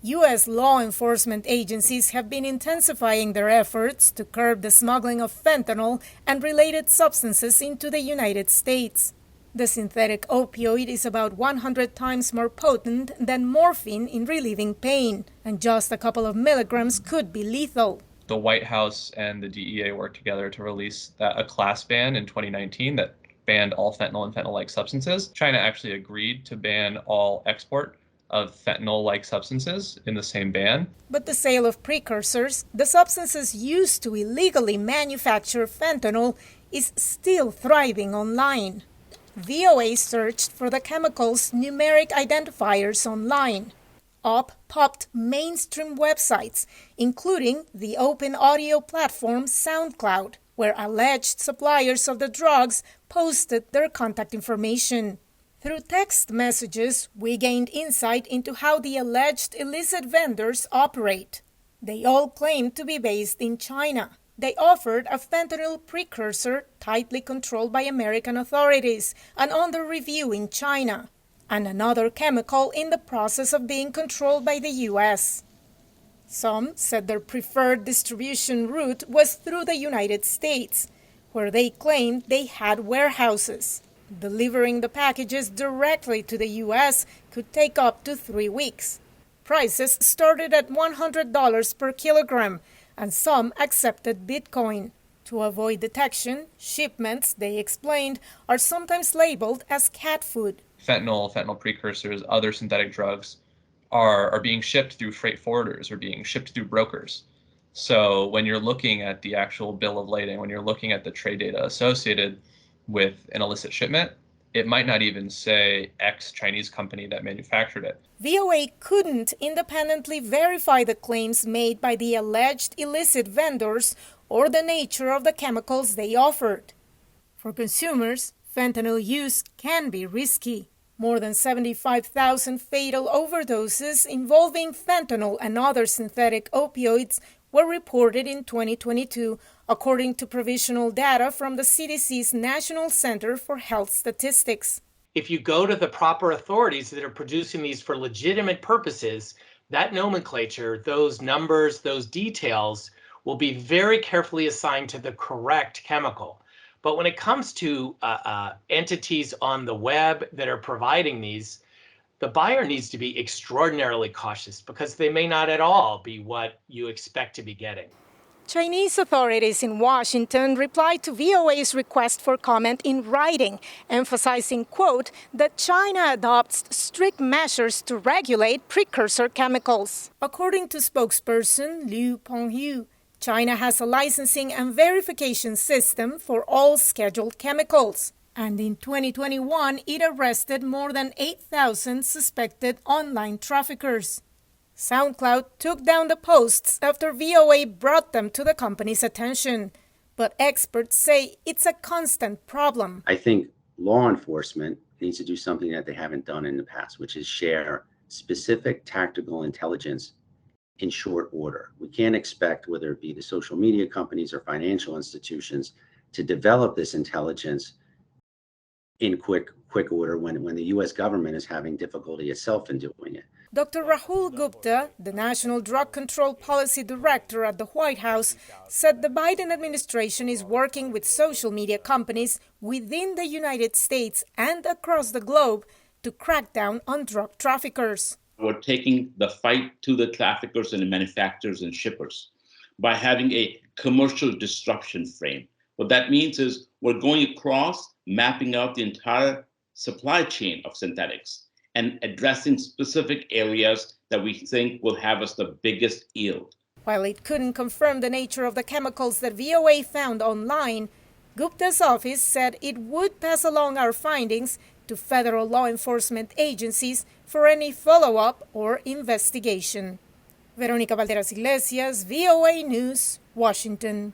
U.S. law enforcement agencies have been intensifying their efforts to curb the smuggling of fentanyl and related substances into the United States. The synthetic opioid is about 100 times more potent than morphine in relieving pain, and just a couple of milligrams could be lethal. The White House and the DEA worked together to release a class ban in 2019 that banned all fentanyl and fentanyl-like substances. China actually agreed to ban all export of fentanyl-like substances in the same ban. But the sale of precursors, the substances used to illegally manufacture fentanyl, is still thriving online. VOA searched for the chemical's numeric identifiers online. Up popped mainstream websites, including the open audio platform SoundCloud, where alleged suppliers of the drugs posted their contact information. Through text messages, we gained insight into how the alleged illicit vendors operate. They all claim to be based in China. They offered a fentanyl precursor tightly controlled by American authorities and under review in China, and another chemical in the process of being controlled by the U.S. Some said their preferred distribution route was through the United States, where they claimed they had warehouses. Delivering the packages directly to the U.S. could take up to 3 weeks. Prices started at $100 per kilogram, and some accepted Bitcoin. To avoid detection, shipments, they explained, are sometimes labeled as cat food. Fentanyl precursors, other synthetic drugs are being shipped through freight forwarders or being shipped through brokers. So when you're looking at the actual bill of lading, when you're looking at the trade data associated with an illicit shipment, it might not even say X Chinese company that manufactured it. VOA couldn't independently verify the claims made by the alleged illicit vendors or the nature of the chemicals they offered. For consumers, fentanyl use can be risky. More than 75,000 fatal overdoses involving fentanyl and other synthetic opioids were reported in 2022, according to provisional data from the CDC's National Center for Health Statistics. If you go to the proper authorities that are producing these for legitimate purposes, that nomenclature, those numbers, those details will be very carefully assigned to the correct chemical. But when it comes to entities on the web that are providing these, the buyer needs to be extraordinarily cautious because they may not at all be what you expect to be getting. Chinese authorities in Washington replied to VOA's request for comment in writing, emphasizing, quote, that China adopts strict measures to regulate precursor chemicals. According to spokesperson Liu Pengyu, China has a licensing and verification system for all scheduled chemicals. And in 2021, it arrested more than 8,000 suspected online traffickers. SoundCloud took down the posts after VOA brought them to the company's attention. But experts say it's a constant problem. I think law enforcement needs to do something that they haven't done in the past, which is share specific tactical intelligence in short order. We can't expect, whether it be the social media companies or financial institutions, to develop this intelligence in quick order when the U.S. government is having difficulty itself in doing it. Dr. Rahul Gupta, the National Drug Control Policy Director at the White House, said the Biden administration is working with social media companies within the United States and across the globe to crack down on drug traffickers. We're taking the fight to the traffickers and the manufacturers and shippers by having a commercial disruption frame. What that means is we're going across, mapping out the entire supply chain of synthetics and addressing specific areas that we think will have us the biggest yield. While it couldn't confirm the nature of the chemicals that VOA found online, Gupta's office said it would pass along our findings to federal law enforcement agencies for any follow-up or investigation. Veronica Balderas Iglesias, VOA News, Washington.